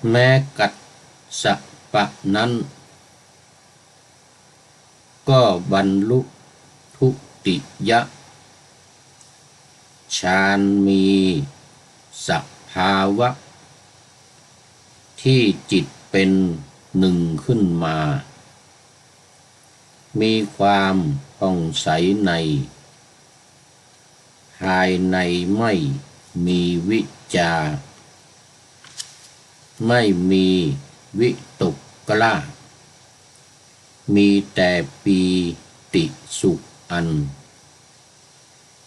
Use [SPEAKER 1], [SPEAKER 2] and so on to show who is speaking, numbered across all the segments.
[SPEAKER 1] แม้กัสสปะนั้นก็บรรลุทุติยฌานมีสภาวะที่จิตเป็นหนึ่งขึ้นมามีความผ่องใสในภายในไม่มีวิจารไม่มีวิตกกล้ามีแต่ปีติสุขอัน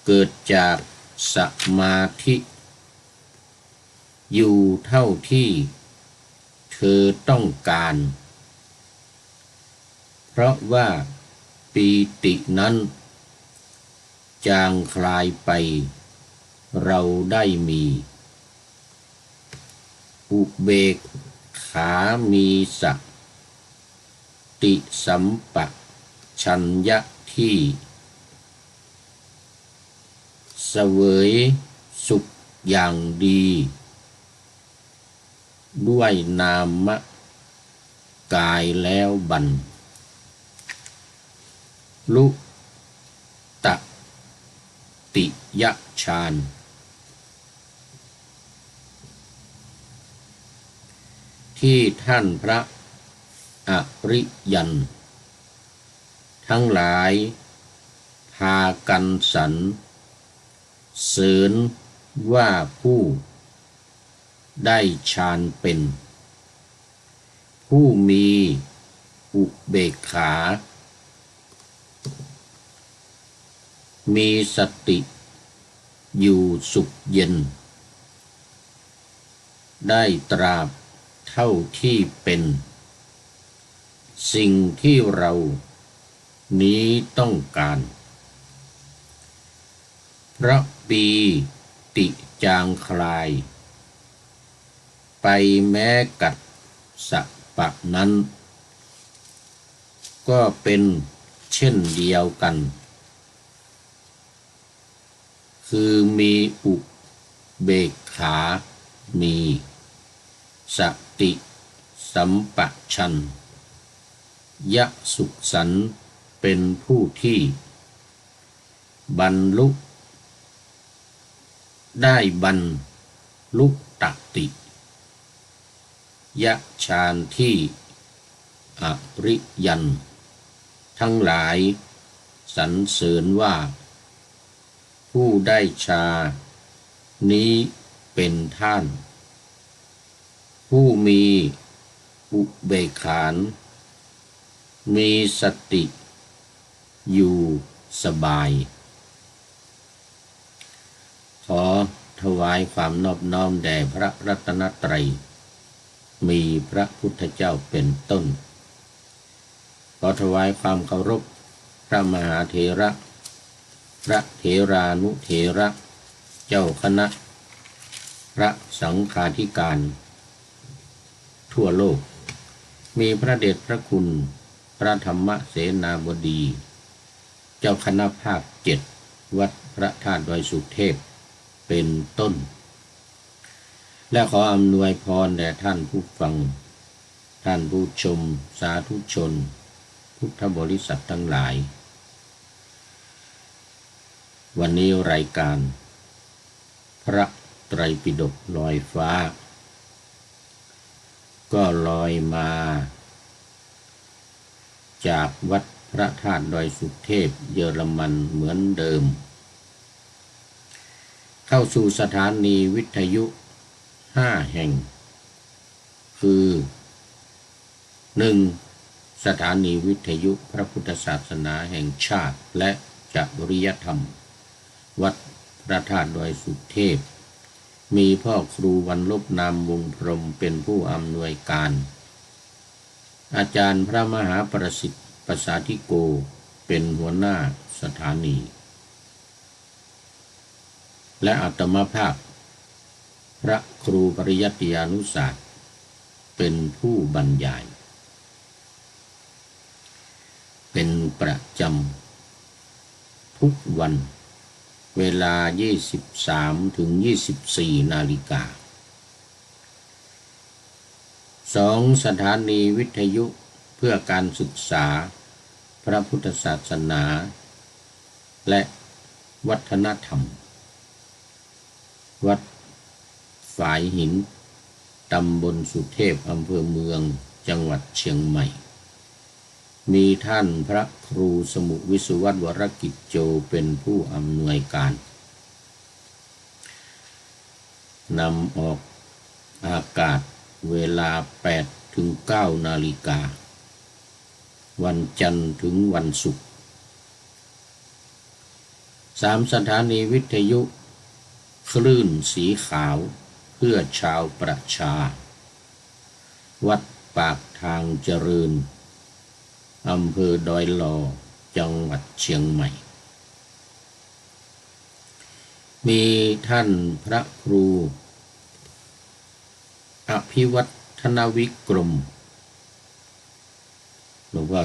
[SPEAKER 1] เกิดจากสมาธิอยู่เท่าที่เธอต้องการเพราะว่าปีตินั้นจางคลายไปเราได้มีอุเบกขามีสติสัมปชัญญะที่เสวยสุขอย่างดีด้วยนามกายแล้วบรรลุตติยฌานที่ท่านพระอริยันทั้งหลายพากันสรรเสริญว่าผู้ได้ฌานเป็นผู้มีอุเบกขามีสติอยู่สุขเย็นได้ตราบเท่าที่เป็นสิ่งที่เรานี้ต้องการเพราะปีติจางคลายไปแม้กัสสปะนั้นก็เป็นเช่นเดียวกันคือมีอุเบกขามีสติสัมปชัญญะสุขสันต์เป็นผู้ที่บรรลุได้บรรลุตติยฌานที่อริยันทั้งหลายสรรเสริญว่าผู้ได้ฌานนี้เป็นท่านผู้มีอุเบกขามีสติอยู่สบายขอถวายความนอบน้อมแด่พระรัตนตรัยมีพระพุทธเจ้าเป็นต้นขอถวายความเคารพพระมหาเถระพระเถรานุเถระเจ้าคณะพระสังฆาธิการทั่วโลกมีพระเดชพระคุณพระธรรมเสนาบดีเจ้าคณะภาค7วัดพระธาตุดอยสุเทพเป็นต้นและขออำนวยพรแด่ท่านผู้ฟังท่านผู้ชมสาธุชนพุทธบริษัททั้งหลายวันนี้รายการพระไตรปิฎกลอยฟ้าก็ลอยมาจากวัดพระธาตุดอยสุเทพเยอรมันเหมือนเดิมเข้าสู่สถานีวิทยุ5 แห่งคือ 1. สถานีวิทยุพระพุทธศาสนาแห่งชาติและจริยธรรมวัดพระธาตุดอยสุเทพมีพ่อครูวรรลบนามวงพรหมเป็นผู้อำนวยการอาจารย์พระมหาประสิทธิ์ประสาธิโกเป็นหัวหน้าสถานีและอาตมาภาพพระครูปริยัติยานุศาสตร์เป็นผู้บรรยายเป็นประจำทุกวันเวลา 23 ถึง 24 นาฬิกา 2. สถานีวิทยุเพื่อการศึกษาพระพุทธศาสนาและวัฒนธรรมวัดฝายหินตำบลสุเทพอำเภอเมืองจังหวัดเชียงใหม่มีท่านพระครูสมุวิสุวัตวรกิจโจเป็นผู้อำนวยการนำออกอากาศเวลา 8-9 นาฬิกาวันจันทร์ถึงวันศุกร์ 3. สถานีวิทยุคลื่นสีขาวเพื่อชาวประชาวัดปากทางเจริญอำเภอดอยหล่อจังหวัดเชียงใหม่มีท่านพระครูอภิวัฒนวิกรมหลวงพ่อ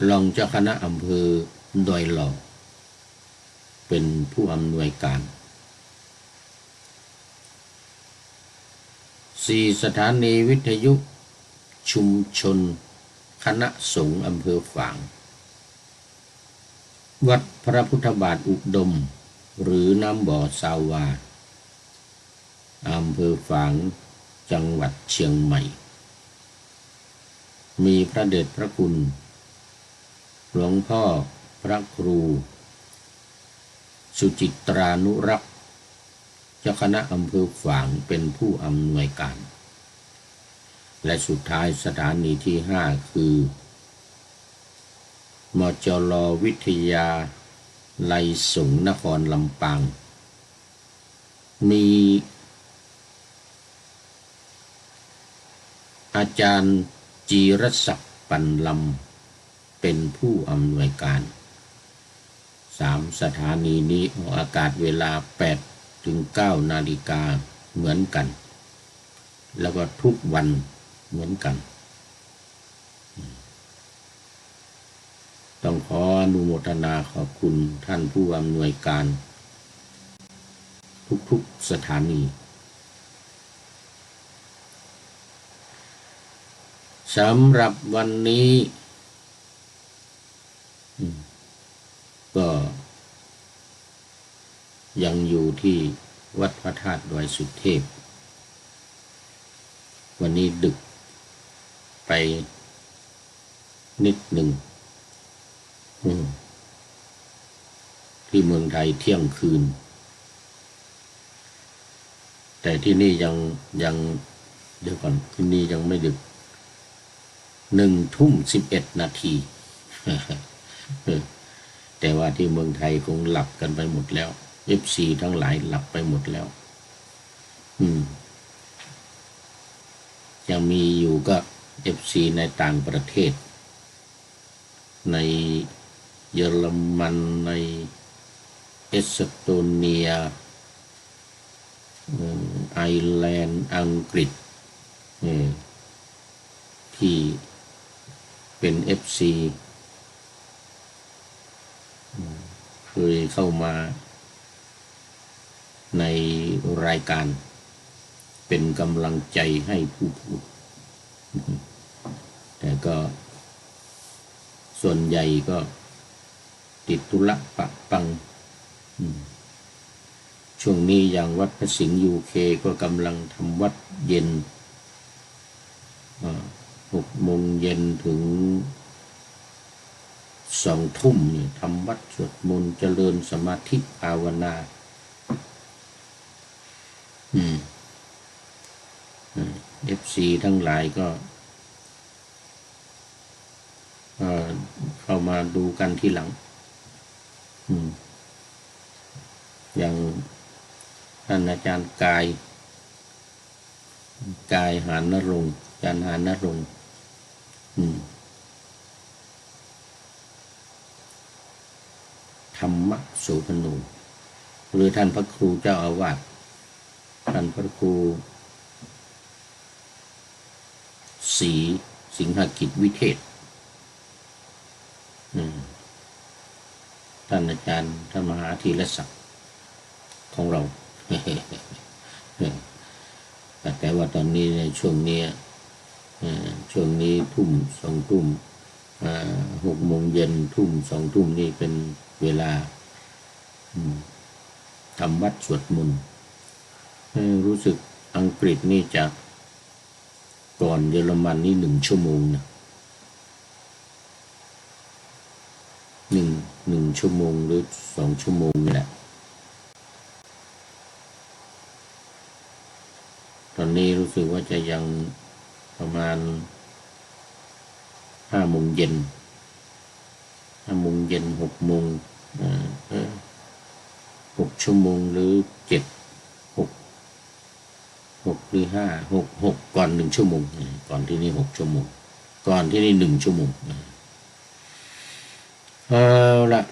[SPEAKER 1] รองเจ้าคณะอำเภอดอยหล่อเป็นผู้อำนวยการ 4. สถานีวิทยุชุมชนคณะสงฆ์อำเภอฝางวัดพระพุทธบาทอุดมหรือน้ำบ่อสาวาอำเภอฝางจังหวัดเชียงใหม่มีพระเดชพระคุณหลวงพ่อพระครูสุจิตรานุรักษ์เจ้าคณะอำเภอฝางเป็นผู้อำนวยการและสุดท้ายสถานีที่ 5คือมจล.วิทยาลัยสงฆ์นครลำปางมีอาจารย์จีรศักดิ์ปันลำเป็นผู้อำนวยการ3 สถานีนี้ออกอากาศเวลา 8-9 นาฬิกาเหมือนกันแล้วก็ทุกวันเหมือนกันต้องขออนุโมทนาขอบคุณท่านผู้อำนวยการทุกๆสถานีสำหรับวันนี้ก็ยังอยู่ที่วัดพระธาตุดอยสุเทพวันนี้ดึกไปนิดหนึ่งที่เมืองไทยเที่ยงคืนแต่ที่นี่ยังเดี๋ยวก่อนที่นี่ยังไม่ดึก1:11 นาที แต่ว่าที่เมืองไทยคงหลับกันไปหมดแล้ว FC ทั้งหลายหลับไปหมดแล้วยังมีอยู่ก็ FC ในต่างประเทศในเยอรมันในเอสโตเนียไอร์แลนด์อังกฤษที่เป็น FC เคยเข้ามาในรายการเป็นกำลังใจให้ผู้พูดแต่ก็ส่วนใหญ่ก็ติดธุระปะปังช่วงนี้อย่างวัดพระสิงห์ UK ก็กำลังทำวัดเย็น6 โมงเย็นถึง2 ทุ่มเนี่ยทำวัดสวดมนต์เจริญสมาธิภาวนาFC ทั้งหลายก็เข้ามาดูกันทีหลังอย่างท่านอาจารย์กายหานรงค์อาจารย์หานรงค์ธรรมโสพโนหรือท่านพระครูเจ้าอาวาสท่านพระครูศรีสิงหกิจวิเทศท่านอาจารย์ท่านมหาธีรศักดิ์ของเรา แต่ว่าตอนนี้ในช่วงนี้ ช่วงนี้ทุ่มสองทุ่ม6 โมงเย็นทุ่ม2 ทุ่มนี่เป็นเวลาทำวัดสวดมนต์รู้สึกอังกฤษนี่จะก่อนเยอรมันนี่1 ชั่วโมงนะ1 ชั่วโมงหรือ2 ชั่วโมงนี่แหละตอนนี้รู้สึกว่าจะยังประมาณ5 โมงเย็น6 โมง6 ชั่วโมงหรือ6 หรือ6ก่อน1 ชั่วโมงก่อนที่นี่6 ชั่วโมงก่อนที่นี่1 ชั่วโมงเอาละ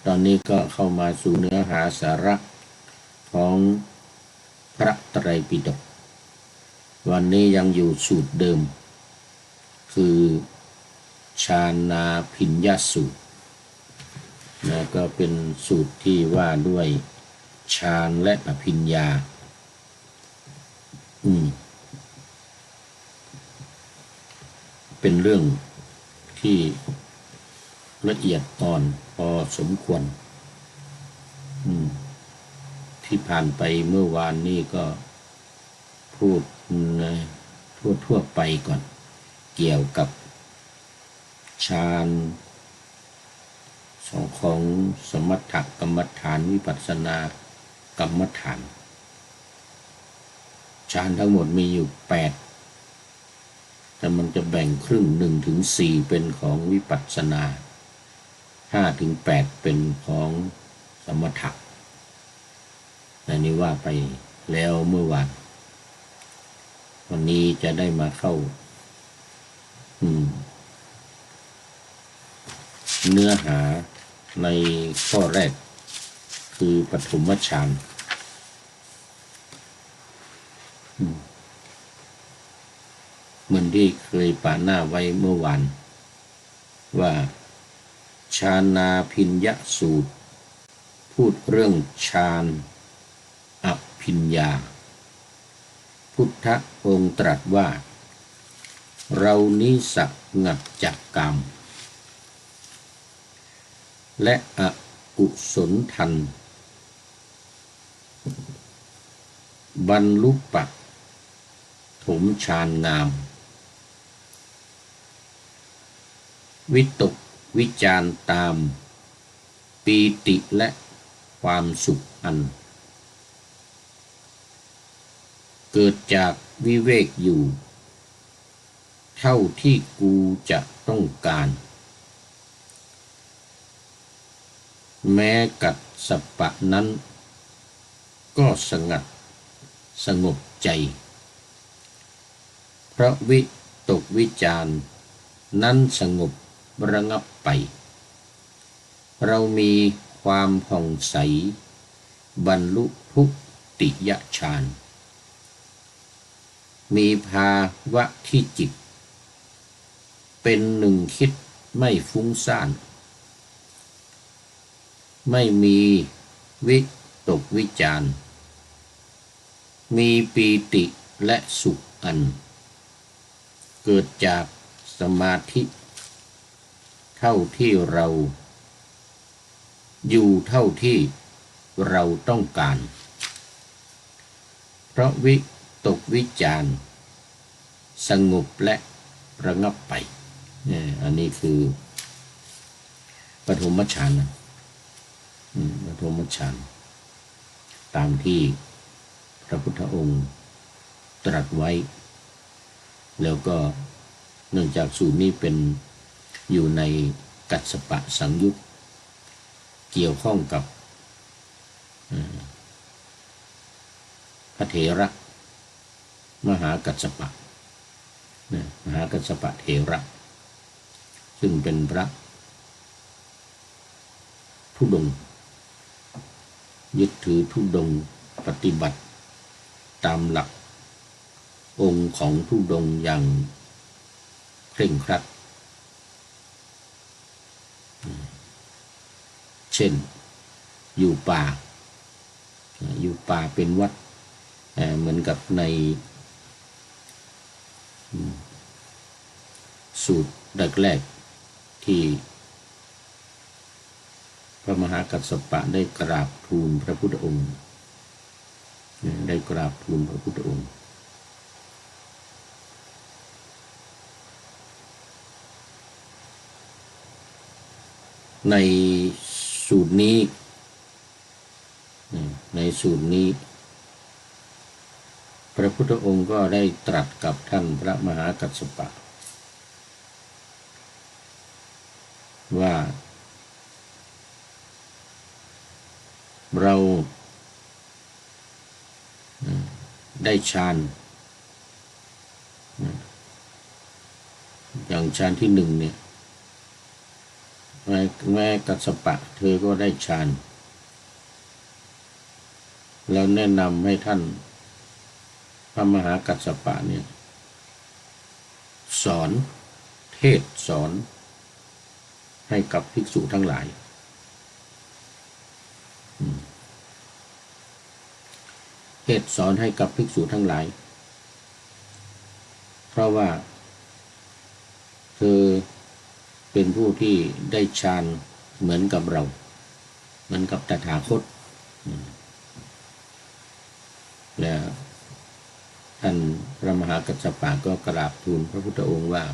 [SPEAKER 1] ตอนนี้ก็เข้ามาสู่เนื้อหาสาระของพระไตรปิฎกวันนี้ยังอยู่สูตรเดิมคือฌานาภิญญสูตรนะก็เป็นสูตรที่ว่าด้วยฌานและอภิญญาเป็นเรื่องที่ละเอียดอ่อนพอสมควรที่ผ่านไปเมื่อวานนี้ก็พูดทั่วไปก่อนเกี่ยวกับฌานของสมถกรรมฐานวิปัสสนากรรมฐานฌานทั้งหมดมีอยู่8แต่มันจะแบ่งครึ่ง1 ถึง 4เป็นของวิปัสสนา5 ถึง 8เป็นของสมถะอันนี้ว่าไปแล้วเมื่อวานวันนี้จะได้มาเข้าเนื้อหาในข้อแรกคือปฐมฌานเหมือนที่เคยปาหน้าไว้เมื่อวานว่าฌานาภิญญสูตรพูดเรื่องฌานอภิญญาพุทธองค์ตรัสว่าเรานี้สงัดจากกามและอกุศลทันบรรลุปฐมฌานงามวิตกวิจารตามปีติและความสุขอันเกิดจากวิเวกอยู่เท่าที่กูจะต้องการแม้กัดสัปปะนั้นก็สงบใจเพราะวิตกวิจารนั้นสงบระงับไปเรามีความผ่องใสบรรลุทุติยฌานมีภาวะที่จิตเป็นหนึ่งคิดไม่ฟุ้งซ่านไม่มีวิตกวิจารมีปีติและสุขอันเกิดจากสมาธิเท่าที่เราอยู่เท่าที่เราต้องการเพราะวิตกวิจารสงบและระงับไปอันนี้คือปฐมฌานปฐมฌานตามที่พระพุทธองค์ตรัสไว้แล้วก็เนื่องจากสูตรนี้เป็นอยู่ในกัสสปะสังยุตเกี่ยวข้องกับพระเถระมหากัสสปะมหากัสสปะเถระซึ่งเป็นพระธุดงค์ยึดถือธุดงค์ปฏิบัติตามหลักองค์ของธุดงค์อย่างเคร่งครัดเช่นอยู่ป่าเป็นวัดเหมือนกับใน สูตรแรกๆที่พระมหากัสสปะได้กราบทูลพระพุทธองค์ได้กราบทูลพระพุทธองค์ในสูตรนี้พระพุทธองค์ก็ได้ตรัสกับท่านพระมหากัสสปะว่าเราได้ฌานอย่างฌานที่หนึ่งเนี่ยแม้กัสสปะเธอก็ได้ฌานแล้วแนะนำให้ท่านพระมหากัสสปะเนี่ยสอนเทศสอนให้กับภิกษุทั้งหลายเทศสอนให้กับภิกษุทั้งหลายเพราะว่าเธอเป็นผู้ที่ได้ฌานเหมือนกับเราเหมือนกับตถาคตและท่านพระมหากัสสปะก็กราบทูลพระพุทธองค์ว่า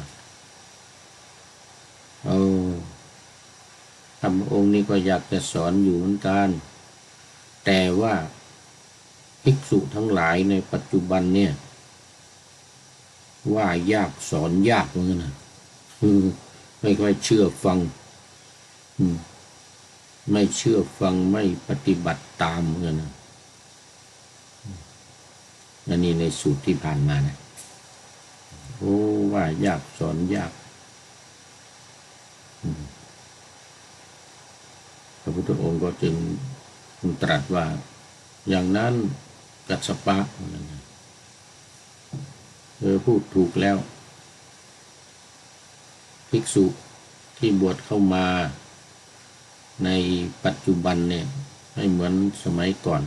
[SPEAKER 1] ธรรมองค์นี้ก็อยากจะสอนอยู่เหมือนกันแต่ว่าภิกษุทั้งหลายในปัจจุบันเนี่ยว่ายากสอนยากเหมือนกันนะไม่ค่อยเชื่อฟังไม่เชื่อฟังไม่ปฏิบัติตามเหมือนกันนะอันนี้ในสูตรที่ผ่านมานะว่ายากสอนยากพระพุทธองค์ก็จึงตรัสว่าอย่างนั้นกัสสปะเธอพูดถูกแล้วภิกษุที่บวชเข้ามาในปัจจุบันเนี่ยไม่เหมือนสมัยก่อน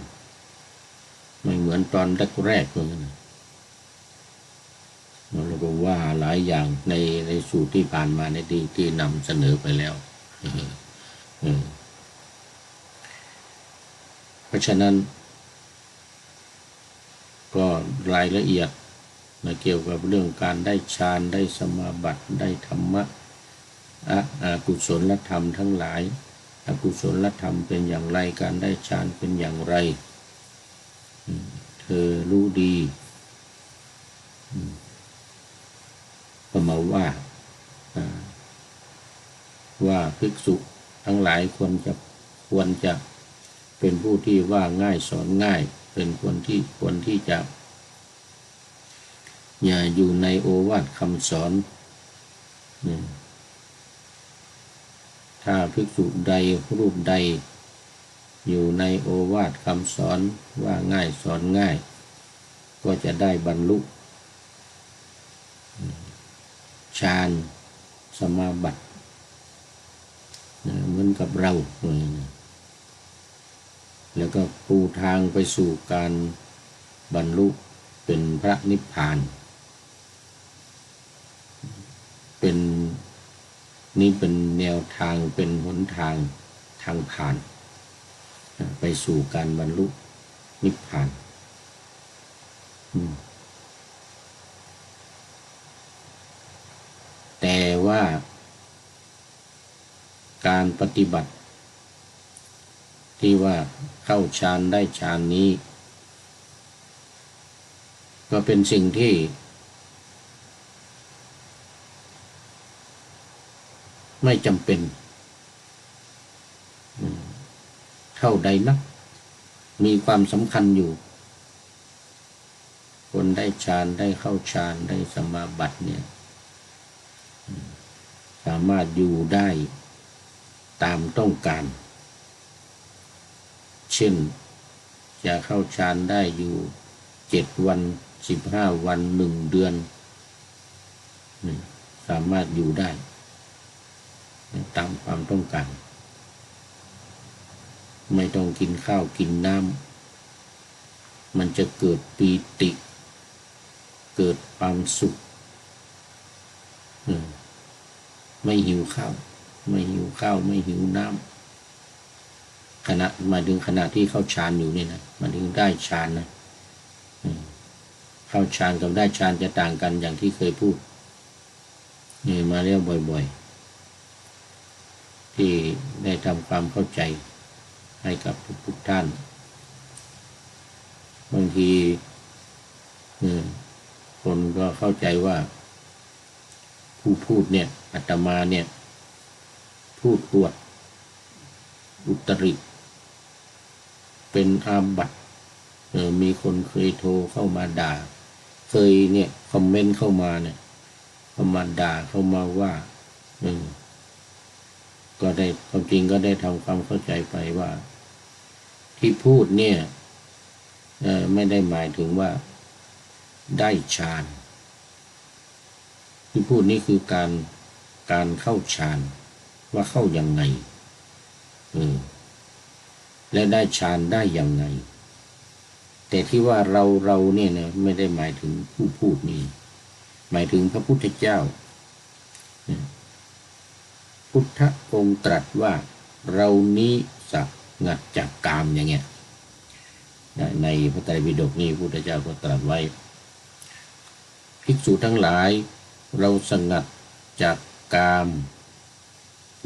[SPEAKER 1] ไม่เหมือนตอนแรกๆเลยนะเราก็ว่าหลายอย่างในสูตรที่ผ่านมาในที่นำเสนอไปแล้วเพราะฉะนั้นก็รายละเอียดเกี่ยวกับเรื่องการได้ฌานได้สมาบัติได้ธรรมะอกุศลธรรมทั้งหลายอกุศลธรรมเป็นอย่างไรการได้ฌานเป็นอย่างไรเธอรู้ดีก็มาว่าภิกษุทั้งหลายควรจะเป็นผู้ที่ว่าง่ายสอนง่ายเป็นควรที่จะอย่าอยู่ในโอวาทคำสอนถ้าภิกษุใดรูปใดอยู่ในโอวาทคำสอนว่าง่ายสอนง่ายก็จะได้บรรลุฌานสมาบัติเหมือนกับเราแล้วก็ปูทางไปสู่การบรรลุเป็นพระนิพพานนี่เป็นแนวทางเป็นหนทางผ่านไปสู่การบรรลุนิพพานแต่ว่าการปฏิบัติที่ว่าเข้าฌานได้ฌานนี้ก็เป็นสิ่งที่ไม่จำเป็นเท่าใดนักมีความสำคัญอยู่คนได้ฌานได้เข้าฌานได้สมาบัติเนี่ยสามารถอยู่ได้ตามต้องการเช่นจะเข้าฌานได้อยู่7 วัน15 วัน1 เดือนสามารถอยู่ได้ตามความต้องการไม่ต้องกินข้าวกินน้ำมันจะเกิดปีติเกิดความสุข ไม่หิวข้าวไม่หิวข้าวไม่หิวน้ำขณะมาถึงขณะที่เข้าฌานอยู่นี่นะมาถึงได้ฌานนะเข้าฌานกับได้ฌานจะต่างกันอย่างที่เคยพูดนี่มาเรียกบ่อยๆที่ได้ทำความเข้าใจให้กับทุกท่านบางทีคนก็เข้าใจว่าผู้พูดเนี่ยอาตมาเนี่ยพูดอวดอุตริเป็นอาบัติมีคนเคยโทรเข้ามาด่าเคยเนี่ยคอมเมนต์เข้ามาเนี่ยเข้ามาด่าเข้ามาว่าก็ได้ความจริงก็ได้ทำความเข้าใจไปว่าที่พูดเนี่ยไม่ได้หมายถึงว่าได้ฌานที่พูดนี่คือการเข้าฌานว่าเข้ายังไงและได้ฌานได้ยังไงแต่ที่ว่าเราเนี่ยนะไม่ได้หมายถึงผู้พูดนี่หมายถึงพระพุทธเจ้าพุทธองค์ตรัสว่าเรานี้สักงัดจากกามอย่างเงี้ยในพระไตรปิฎกนี่พุทธเจ้าก็ตรัสไว้ภิกษุทั้งหลายเราสงัดจากกาม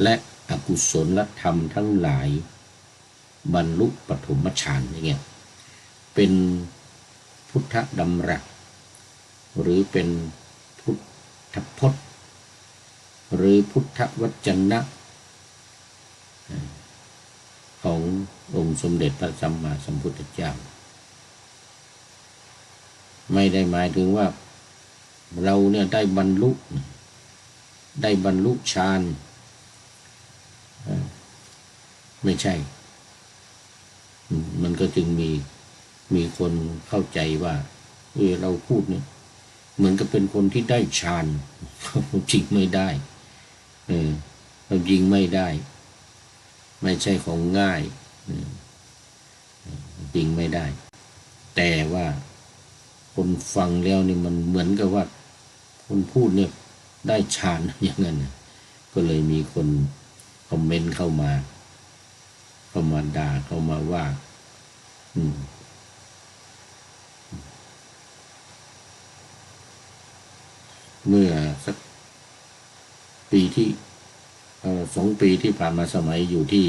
[SPEAKER 1] และอกุศลธรรมทั้งหลายบรรลุปฐมฌานอย่างเงี้ยเป็นพุทธดำรัสหรือเป็นพุทธพจน์หรือพุทธวจนะขององค์สมเด็จพระสัมมาสัมพุทธเจ้าไม่ได้หมายถึงว่าเราเนี่ยได้บรรลุฌานไม่ใช่มันก็จึงมีคนเข้าใจว่าเราพูดเนี่ยเหมือนกับเป็นคนที่ได้ฌานจริงไม่ได้เราจริงไม่ได้ไม่ใช่ของง่ายจริงไม่ได้แต่ว่าคนฟังแล้วนี่มันเหมือนกับว่าคนพูดเนี่ยได้ฌานอย่างนั้นก็เลยมีคนคอมเมนต์เข้ามาด่าเข้ามาว่าเมื่อสักปีที่2 ปีที่ผ่านมาสมัยอยู่ที่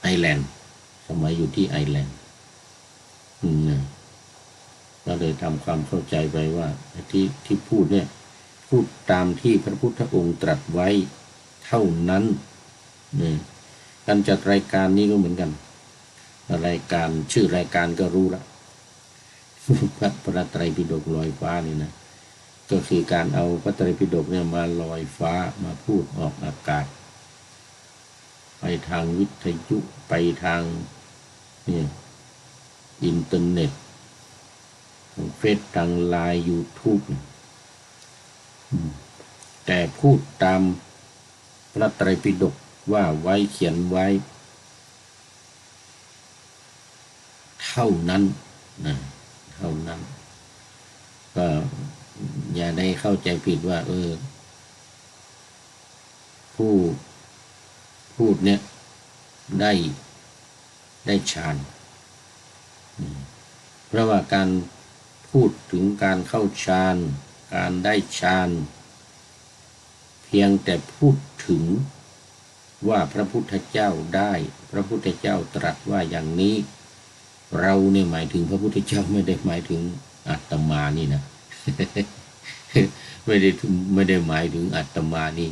[SPEAKER 1] ไอร์แลนด์สมัยอยู่ที่ไอร์แลนด์ก็เลยทำความเข้าใจไปว่าที่พูดเนี่ยพูดตามที่พระพุทธองค์ตรัสไว้เท่านั้นการจัดรายการนี้ก็เหมือนกันรายการชื่อรายการก็รู้ละพระไตรปิฎกลอยฟ้านี่นะก็คือการเอาพระไตรปิฎกเนี่ยมาลอยฟ้ามาพูดออกอากาศไปทางวิทยุไปทางอินเทอร์เน็ตทางเฟซทางไลน์ยูทูบแต่พูดตามพระไตรปิฎกว่าไว้เขียนไว้เท่านั้นเท่านั้นก็อย่าได้เข้าใจผิดว่าผู้พูดเนี่ยได้ฌานเพราะว่าการพูดถึงการเข้าฌานการได้ฌานเพียงแต่พูดถึงว่าพระพุทธเจ้าได้พระพุทธเจ้าตรัสว่าอย่างนี้เราเนี่ยหมายถึงพระพุทธเจ้าไม่ได้หมายถึงอาตมานี่นะ ไม่ได้หมายถึงอาตมานี่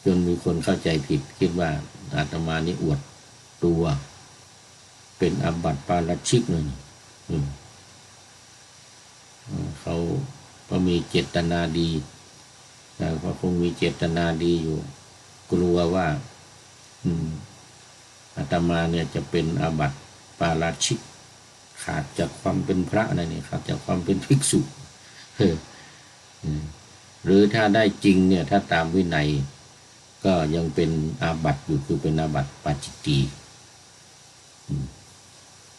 [SPEAKER 1] จนมีคนเข้าใจผิดคิดว่าอาตมานี่อวดตัวเป็นอาบัติปาราชิกเลยเขาก็มีเจตนาดีแต่เขาคงมีเจตนาดีอยู่กลัวว่าอาตมาเนี่ยจะเป็นอาบัติปาราชิกขาดจากความเป็นพระอะไรเนี่ยขาดจากความเป็นภิกษุหรือถ้าได้จริงเนี่ยถ้าตามวินัยก็ยังเป็นอาบัติอยู่คือเป็นอาบัติปาจิตตี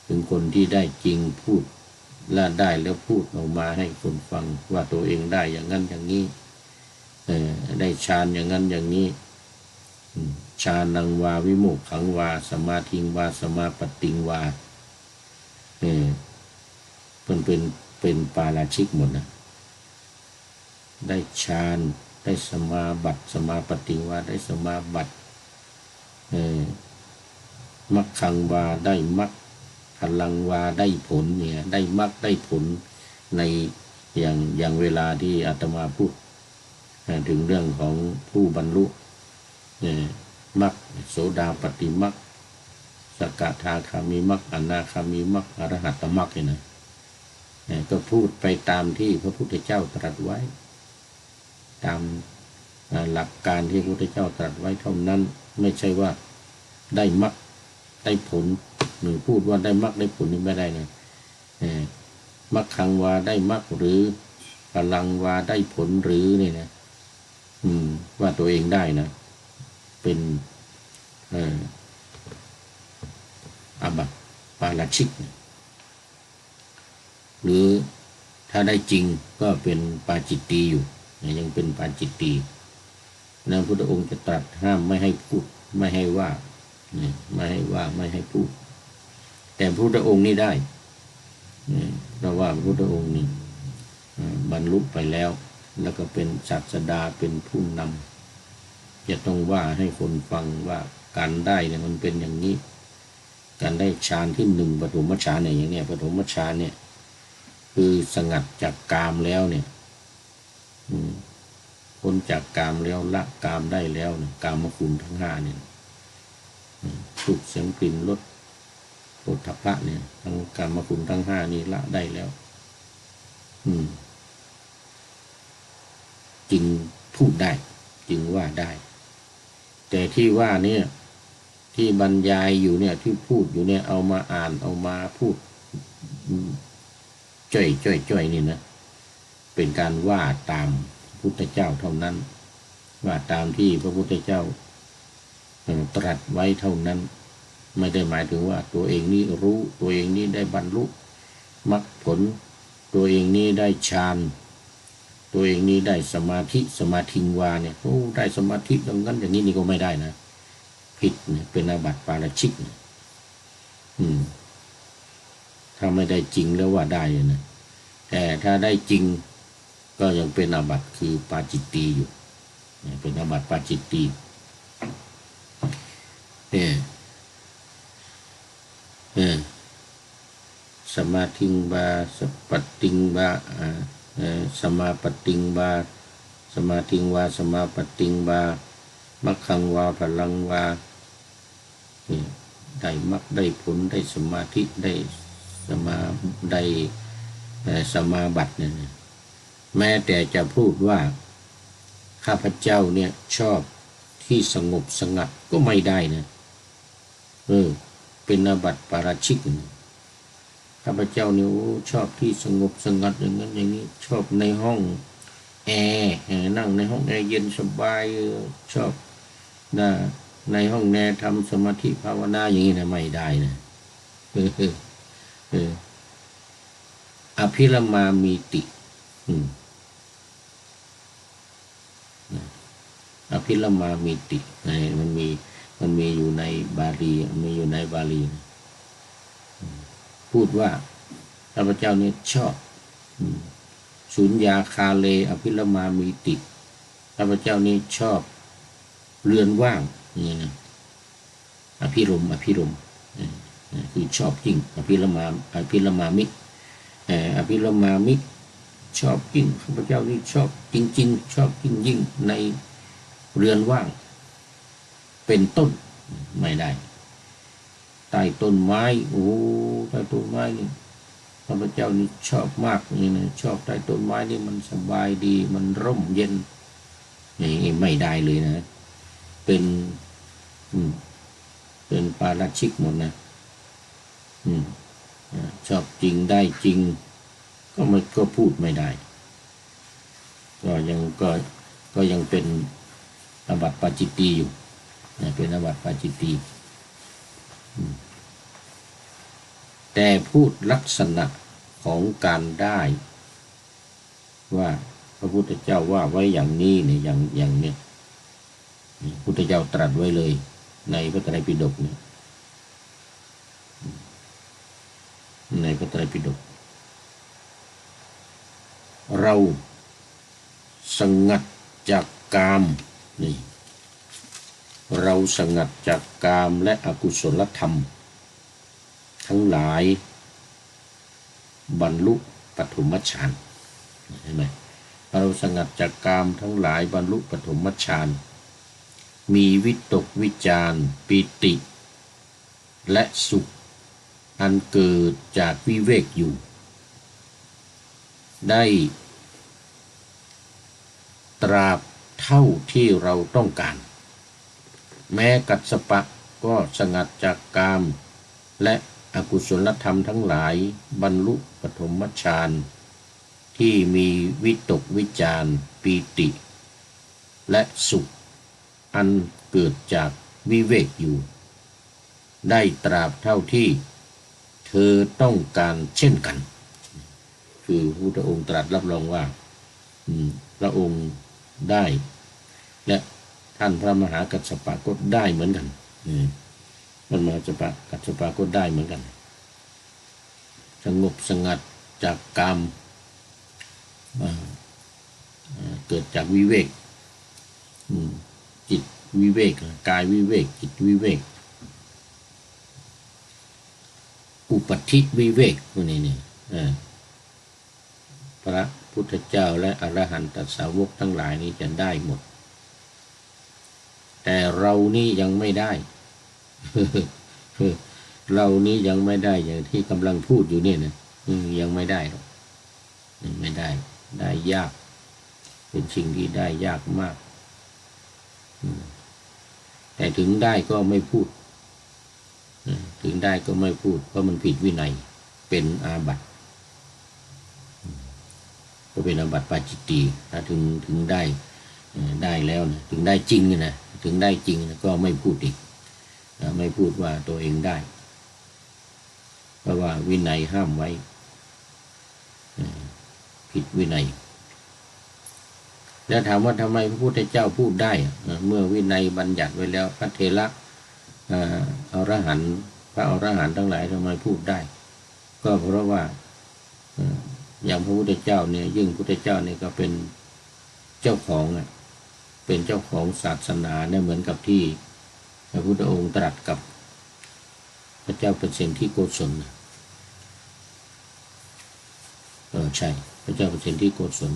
[SPEAKER 1] ถึงคนที่ได้จริงพูด และได้แล้วพูดออกมาให้คนฟังว่าตัวเองได้อย่างนั้นอย่างนี้ได้ฌานอย่างนั้นอย่างนี้ฌานังวาวิโมกขังวาสมาธิงวาสมาปติงวาเป็นปาราชิกหมดนะได้ฌานได้สมาบัติสมาปติงวาได้สมาบัติมัคคังวาได้มัคพลังวาได้ผลเนี่ยได้มัคได้ผลในอย่างเวลาที่อาตมาพูดถึงเรื่องของผู้บรรลุมัคโสดาปัตติมัคสกทาคามิมัคอนาคามิมัคอรหัตตมัคเนี่ยนะก็พูดไปตามที่พระพุทธเจ้าตรัสไว้ตามหลักการที่พระพุทธเจ้าตรัสไว้เท่านั้นไม่ใช่ว่าได้มัคได้ผลหรือพูดว่าได้มัคได้ผลนี่ไม่ได้นะมัคคังวาได้มัคหรือพลังวาได้ผลหรือนี่นะว่าตัวเองได้นะเป็นอาบัติปาราชิกหรือถ้าได้จริงก็เป็นปาจิตตีอยู่ยังเป็นปาจิตตีนะพระพุทธองค์จะตรัสห้ามไม่ให้พูดไม่ให้ว่าไม่ให้ว่าไม่ให้พูดแต่พระพุทธองค์นี่ได้เพราะว่าพระพุทธองค์นี่บรรลุไปแล้วก็เป็นศาสดาเป็นผู้นำจะต้องว่าให้คนฟังว่าการได้เนี่ยมันเป็นอย่างนี้การได้ฌานที่หนึ่งปฐมฌานเนี่ยอย่างเนี้ยปฐมฌานเนี่ยคือสงัดจากกามแล้วเนี่ยพ้นจากกามแล้วละกามได้แล้วเนี่ยกามคุณทั้งห้าเนี่ยรูปเสียงกลิ่นรสโผฏฐัพพะเนี่ยทั้งกามคุณทั้งห้านี้ละได้แล้วจึงพูดได้จึงว่าได้แต่ที่ว่าเนี่ยที่บรรยายอยู่เนี่ยที่พูดอยู่เนี่ยเอามาอ่านเอามาพูดจ้อยนี่นะเป็นการว่าตามพระพุทธเจ้าเท่านั้นว่าตามที่พระพุทธเจ้าตรัสไว้เท่านั้นไม่ได้หมายถึงว่าตัวเองนี้รู้ตัวเองนี้ได้บรรลุมรรคผลตัวเองนี้ได้ฌานตัวเองนี้ได้สมาธิสมาธิงวาเนี่ยได้สมาธิอย่างนั้นอย่างนี้นี่ก็ไม่ได้นะผิดเนี่ยเป็นอาบัติปาราชิกเนี่ยถ้าไม่ได้จริงแล้วว่าได้นะแต่ถ้าได้จริงก็ยังเป็นอาบัติคือปาจิตตีอยู่เป็นอาบัติปาจิตตีสมาธิงบาสปติงบาสมาปติงบาสมาธิงวาสมาปติงบามัคคังวาพลังวาได้มัคได้ผลได้สมาธิได้สมาบัติเนี่ยแม้แต่จะพูดว่าข้าพเจ้าเนี่ยชอบที่สงบสงัดก็ไม่ได้นะเป็นอาบัติปาราชิกข้าพเจ้าเนี่ยชอบที่สงบสงัดอย่างนั้นอย่างนี้ชอบในห้องแอร์นั่งในห้องแอร์เย็นสบายชอบในห้องแอร์ทำสมาธิภาวนาอย่างนี้นะไม่ได้นะอภิรมามีติอภิรมามีติมันมีอยู่ในบาลีมีอยู่ในบาลีพูดว่าข้าพเจ้านี่ชอบสุญญาคาเลอภิรมามีติข้าพเจ้านี่ชอบเรือนว่างนี่นะอภิรมคือชอบจริงอภิรมามิอภิรมามิชอบจริงข้าพเจ้านี่ชอบจริงชอบจริงในเรือนว่างเป็นต้นไม่ได้ใต้ต้นไม้ใต้ต้นไม้นี่ข้าพเจ้านี่ชอบมากนี่นะชอบใต้ต้นไม้นี่มันสบายดีมันร่มเย็นนี่ไม่ได้เลยนะเป็นปาราชิกหมดนะชอบจริงได้จริงก็พูดไม่ได้ก็ยังเป็นอาบัติปาจิตตีอยู่เป็นอาบัติปาจิตตีแต่พูดลักษณะ ของการได้ว่าพระพุทธเจ้าว่าไว้อย่างนี้เนี่ยอย่างเนี้ยพุทธเจ้าตรัสไว้เลยในพระไตรปิฎกเนี่ยในพระไตรปิฎกเราสงัดจากกามนี่เราสงัดจากกามและอกุศลธรรมทั้งหลายบรรลุปฐมฌานเห็นไหมเราสงัดจากกามทั้งหลายบรรลุปฐมฌานมีวิตกวิจารปิติและสุขอันเกิดจากวิเวกอยู่ได้ตราบเท่าที่เราต้องการแม้กัสสปะก็สงัดจากกามและอกุศลธรรมทั้งหลายบรรลุปฐมฌานที่มีวิตกวิจารปีติและสุขอันเกิดจากวิเวกอยู่ได้ตราบเท่าที่เธอต้องการเช่นกันคือพระพุทธองค์ตรัสรับรองว่าพระองค์ได้และท่านพระมหากัสสปะก็ได้เหมือนกันท่านมหากัสสปะก็ได้เหมือนกันสงบสงัดจากกามเกิดจากวิเวกจิตวิเวกกายวิเวกจิตวิเวกอุปธิวิเวกพวกนี้เนี่ยพระพุทธเจ้าและอรหันตสาวกทั้งหลายนี้จะได้หมดแต่เรานี่ยังไม่ได้ เรานี่ยังไม่ได้อย่างที่กำลังพูดอยู่เนี่ยนะยังไม่ได้หรอกไม่ได้ยากเป็นสิ่งที่ได้ยากมากแต่ถึงได้ก็ไม่พูดถึงได้ก็ไม่พูดเพราะมันผิดวินัยเป็นอาบัติก็เป็นอาบัติปาจิตตีถ้าถึงได้แล้วนะถึงได้จริงนะถึงได้จริงนะก็ไม่พูดอีกไม่พูดว่าตัวเองได้เพราะว่าวินัยห้ามไว้ผิดวินัยแล้วถามว่าทำไมพระพุทธเจ้าพูดได้เมื่อวินัยบัญญัติไว้แล้วพระเถระอรหันต์พระอรหันต์ทั้งหลายทำไมพูดได้ก็เพราะว่าอย่างพระพุทธเจ้าเนี่ยยิ่งพระพุทธเจ้าเนี่ยก็เป็นเจ้าของเป็นเจ้าของศาสนาเนี่ยเหมือนกับที่พระพุทธองค์ตรัสกับพระเจ้าเปรตที่โกศลใช่พระเจ้าเปรตที่โกศล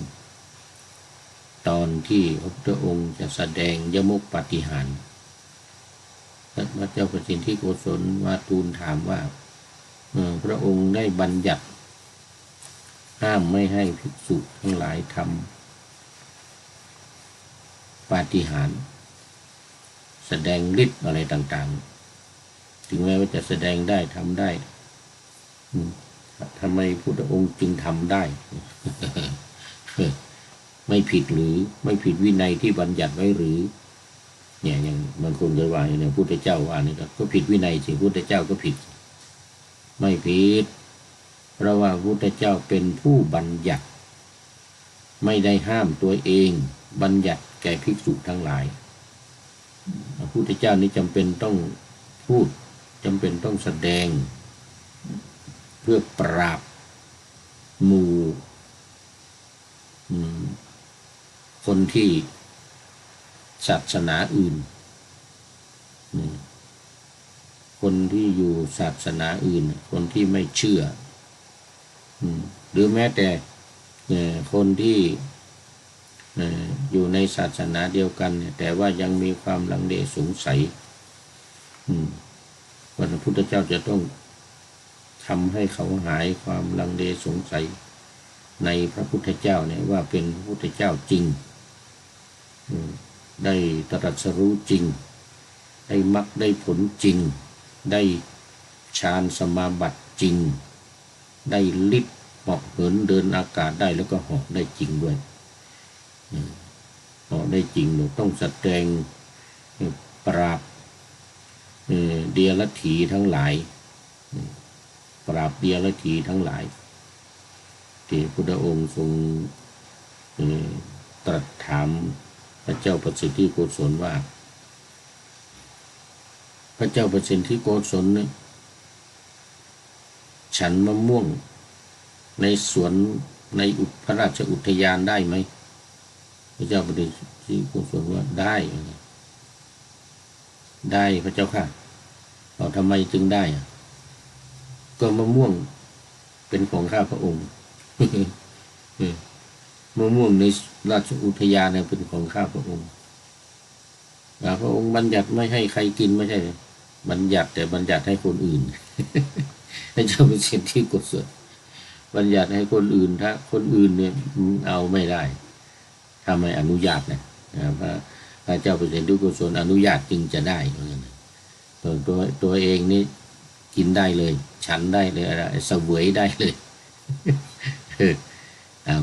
[SPEAKER 1] ตอนที่พระพุทธองค์จะแสดงยมกปาฏิหาริย์พระเจ้าเปรตที่โกศลมาทูลถามว่าพระองค์ได้บัญญัติห้ามไม่ให้ภิกษุทั้งหลายทำปาฏิหาริย์แสดงฤทธิ์อะไรต่างๆถึงแม้ว่าจะแสดงได้ทำได้ทำไมพุทธองค์จึงทำได้ ไม่ผิดหรือไม่ผิดวินัยที่บัญญัติไว้หรือเนี่ยอย่างบางคนเคยว่าอย่างพุทธเจ้าว่านี่ก็ผิดวินัยสิพุทธเจ้าก็ผิดไม่ผิดเพราะว่าพุทธเจ้าเป็นผู้บัญญัติไม่ได้ห้ามตัวเองบัญญัติแก่ภิกษุทั้งหลายพระพุทธเจ้านี่จำเป็นต้องพูดจำเป็นต้องแสดงเพื่อปราบหมู่คนที่ศาสนาอื่นคนที่อยู่ศาสนาอื่นคนที่ไม่เชื่อหรือแม้แต่คนที่อยู่ในศาสนาเดียวกันแต่ว่ายังมีความลังเลสงสัยพระพุทธเจ้าจะต้องทำให้เขาหายความลังเลสงสัยในพระพุทธเจ้าเนี่ยว่าเป็นพระพุทธเจ้าจริงได้ตรัสรู้จริงได้มรรคได้ผลจริงได้ฌานสมาบัติจริงได้ฤทธิ์เหาะเหินเดินอากาศได้แล้วก็เหาะได้จริงด้วยเหาะได้จริงเราต้องแสดงปราบเดียรถีทั้งหลายปราบเดียรถีทั้งหลาย ที่พุทธองค์ทรงตรัสถามพระเจ้าประสิทธิโกศลว่าพระเจ้าประสิทธิโกศลเนี่ยฉันมะม่วงในสวนในพระราชอุทยานได้ไหมพระเจ้าประสิทธิโกศลว่าได้พระเจ้าค่ะเราทำไมจึงได้ก็มะม่วงเป็นของข้าพระองค์ มะม่วงในราชอุทยานเนี่ยเป็นของข้าพระองค์พระองค์บัญญัติไม่ให้ใครกินไม่ใช่บัญญัติแต่บัญญัติให้คนอื่น พระเจ้าเป็นสิทธิโกศลบัญญัติให้คนอื่นถ้าคนอื่นเนี่ยเอาไม่ได้ถ้าไม่อนุญาตนะพระเจ้าเป็นสิทธิโกศลอนุญาตจึงจะได้ตัวเองนี่กินได้เลยฉันได้เลยอะไรเสวยได้เลย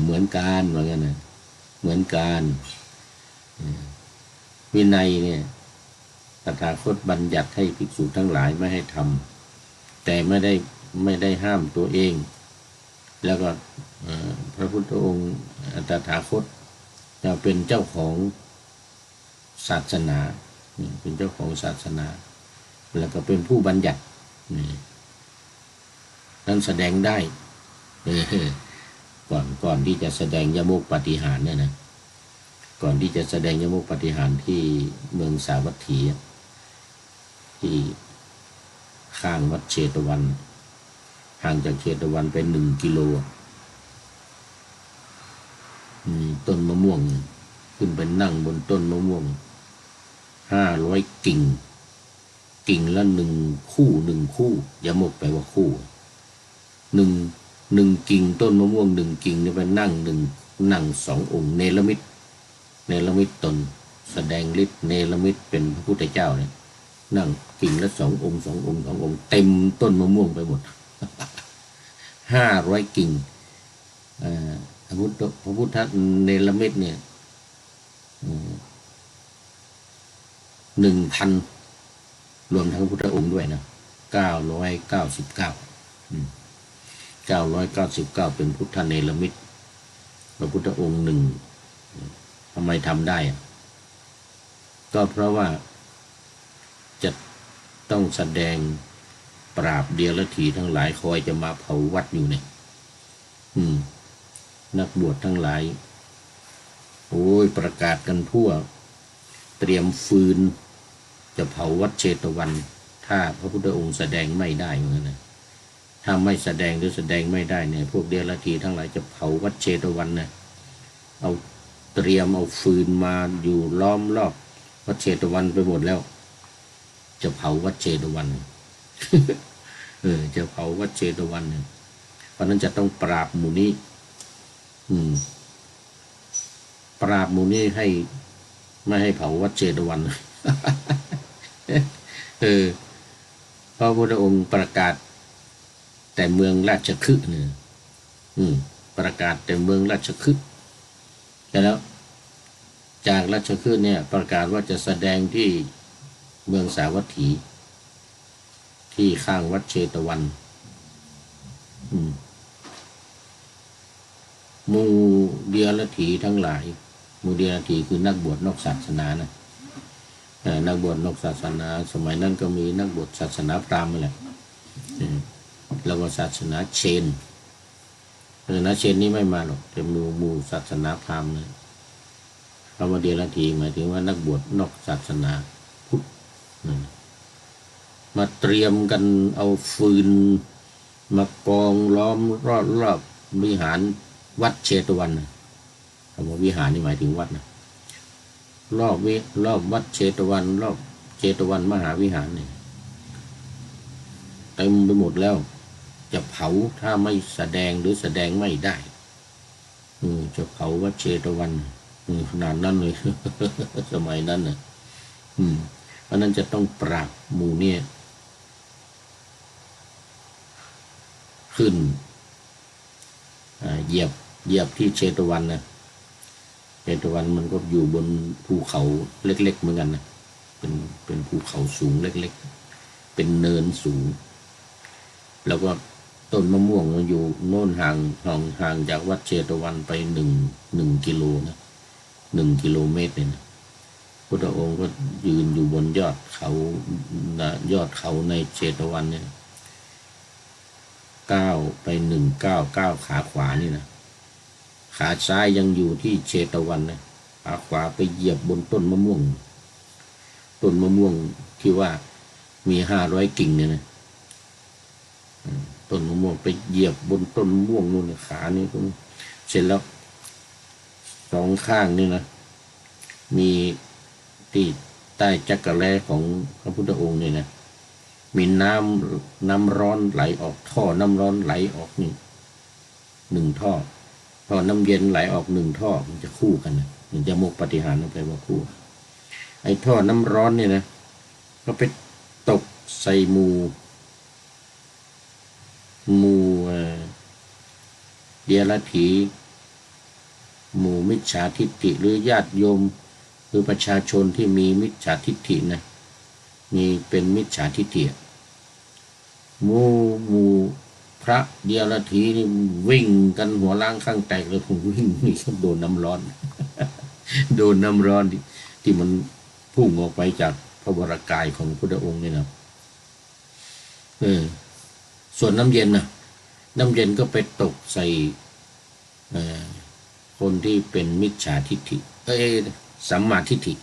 [SPEAKER 1] เหมือนกันเหมือนกันนะเหมือนกันวินัยเนี่ยตถาคตบัญญัติให้ภิกษุทั้งหลายไม่ให้ทำแต่ไม่ได้ห้ามตัวเองแล้วก็พระพุทธองค์ตถาคตจะเป็นเจ้าของศาสนาเป็นเจ้าของศาสนาแล้วก็เป็นผู้บัญญัตินั้นแสดงได้ก่อนที่จะแสดงยมกปาฏิหาริย์เนี่ยนะก่อนที่จะแสดงยมกปาฏิหาริย์ที่เมืองสาวัตถีที่ข้างวัดเชตวันห่างจากเชตวันไป1 กิโลต้นมะม่วงขึ้นไปนั่งบนต้นมะม่วง500 กิ่งละ1 คู่ยมกแปลว่าคู่หนึ่งกิ่งต้นมะม่วง1 กิ่งเนี่ยไปนั่ง2 องค์เนรมิตตนแสดงฤทธิ์เนรมิตเป็นพระพุทธเจ้าเนี่ยนั่งกิ่งละ2 องค์เต็มต้นมะม่วงไปหมด500 กิ่งพระพุทธเนรมิตเนี่ย1,000รวมทั้งพุทธองค์ด้วยนะ999เป็นพุทธเนรมิตพระพุทธองค์หนึ่งทำไมทำได้ก็เพราะว่าจะต้องแสดงปราบเดียรถีทั้งหลายคอยจะมาเผาวัดอยู่เนี่ยนักบวชทั้งหลายโอ้ยประกาศกันทั่วเตรียมฟืนจะเผาวัดเชตวันถ้าพระพุทธองค์แสดงไม่ได้เหมือนกันนะถ้าไม่แสดงหรือแสดงไม่ได้เนี่ยพวกเดรัจฉีทั้งหลายจะเผาวัดเชตวันเนี่ยเอาเตรียมเอาฟืนมาอยู่ล้อมรอบวัดเชตวันไปหมดแล้วจะเผาวัดเชตวัน จะเผาวัดเชตวันเนี่ยเพราะนั้นจะต้องปราบหมู่นี้ปราบหมู่นี้ให้ไม่ให้เผาวัดเชตวัน พระพุทธองค์ประกาศแต่เมืองราชคฤห์เนี่ยประกาศแต่เมืองราชคฤห์แต่แล้วจากราชคฤห์เนี่ยประกาศว่าจะแสดงที่เมืองสาวัตถีที่ข้างวัดเชตวันหมู่เดียรถีทั้งหลายหมู่เดียรถีคือนักบวชนอกศาสนานะนักบวชนอกศาสนาสมัยนั้นก็มีนักบวชศาสนาพราหมณ์นี่แหละแล้วก็ศาสนาเชนนี้ไม่มาหรอกแต่หมู่ศาสนาพราหมณ์เลยคำว่าเดียรถีหมายถึงว่านักบวชนอกศาสนาพุทธมาเตรียมกันเอาฟืนมากองล้อมรอบวิหารวัดเชตวันคำว่าวิหารนี่หมายถึงวัดนะรอบวัดเชตวันรอบเชตวันมหาวิหารเนี่ยเต็มไปหมดแล้วจะเผาถ้าไม่แสดงหรือแสดงไม่ได้จะเผาวัดเชตวันขนาดนั้นเลย สมัยนั้นนะเพราะนั้นจะต้องปราบหมู่เนี่ยขึ้นเหยียบที่เชตวันนะเชตวันมันก็อยู่บนภูเขาเล็กๆเหมือนกันนะเป็นภูเขาสูงเล็กๆเป็นเนินสูงแล้วก็ ต้นมะม่วงมันอยู่โน่นห่างจากวัดเชตวันไปหนึ่งกิโลนะ1 กิโลเมตรเนี่ยนะพุทธองค์ก็ยืนอยู่บนยอดเขายอดเขาในเชตวันเนี่ยก้าวไปก้าวขาขวานี่นะขาซ้ายยังอยู่ที่เชตวันนะขาขวาไปเหยียบบนต้นมะม่วงที่ว่ามี500 กิ่งเนี่ยนะต้นมะม่วงไปเหยียบบนต้นมะม่วงนู่นขานี่ก็เสร็จแล้ว2 ข้างนี่นะมีที่ใต้จักรแลของพระพุทธองค์เนี่ยนะมีน้ำร้อนไหลออกท่อน้ำร้อนไหลออกนี่1 ท่อน้ำเย็นไหลออก1 ท่อมันจะคู่กันนะมันจะมกปฏิหารย์ไปว่าคู่ไอ้ท่อน้ำร้อนเนี่ยนะก็ไปตกใส่หมู่เดียรถีหมู่มิจฉาทิฏฐิหรือญาติโยมหรือประชาชนที่มีมิจฉาทิฏฐินะมีเป็นมิจฉาทิฏฐิหมู่พระเดียรถีนี่วิ่งกันหัวล้างข้างแตกเลยผมวิ่งนี่โดนน้ำร้อน โดนน้ำร้อนที่มันพุ่งออกไปจากพระวรากายของพระองค์นี่นะส่วนน้ำเย็นก็ไปตกใส่คนที่เป็นมิจฉาทิฏฐิสัมมาทิฏฐิ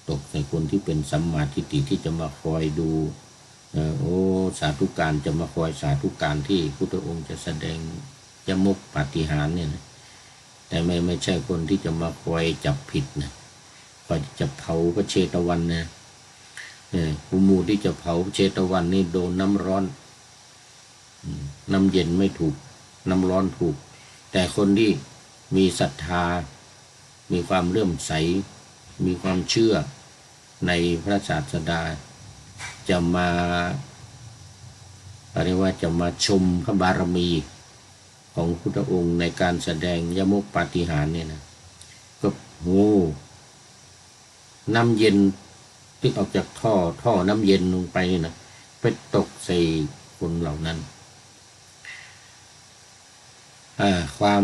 [SPEAKER 1] ตกใส่คนที่เป็นสัมมาทิฏฐิที่จะมาคอยดูสาธุการจะมาคอยสาธุการที่พุทธองค์จะแสดงยมกปาฏิหาริย์เนี่ยนะแต่ไม่ใช่คนที่จะมาคอยจับผิดนะคอยจะเผาพระเชตวันนะผู้มูที่จะเผาเชตวันนี่โดนน้ำร้อนน้ำเย็นไม่ถูกน้ำร้อนถูกแต่คนที่มีศรัทธามีความเลื่อมใสมีความเชื่อในพระศาสดาจะมาเรียกว่าจะมาชมพระบารมีของพุทธองค์ในการแสดงยมกปาฏิหาริย์เนี่ยนะก็น้ำเย็นที่ออกจากท่อน้ำเย็นลงไปนี่นะไปตกใส่คนเหล่านั้นควา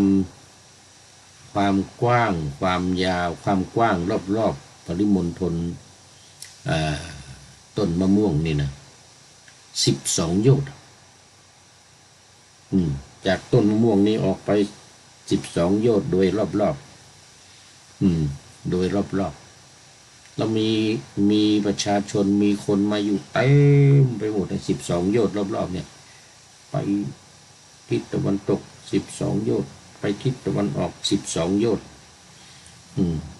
[SPEAKER 1] มกว้างความยาวความกว้างรอบปริมณฑลต้นมะม่วงนี่นะ12 โยชน์จากต้นมะม่วงนี้ออกไป12 โยชน์โดยรอบโดยรอบแล้วมีประชาชนมีคนมาอยู่เต็มไปหมดใน12 โยชน์รอบเนี่ยไปทิศตะวันตก12 โยชน์ไปทิศตะวันออก12 โยชน์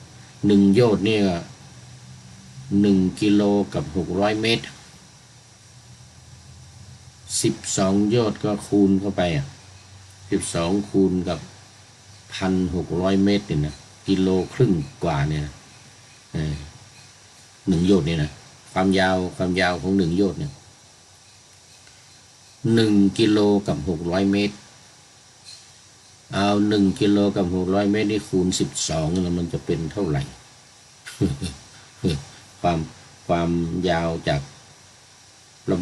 [SPEAKER 1] 1 โยชน์เนี่ย1 กิโลกับ600 เมตร12 โยชน์ก็คูณเข้าไป12 คูณกับ 1,600 เมตรเนี่ยนะกิโลครึ่งกว่าเนี่ยนะ1 โยชน์เนี่ยนะความยาวของ1 โยชน์เนี่ย1 กิโลกับ600 เมตรเอา1 กิโลกับ600 เมตรนี่คูณ12แล้วมันจะเป็นเท่าไหร่ ความยาวจาก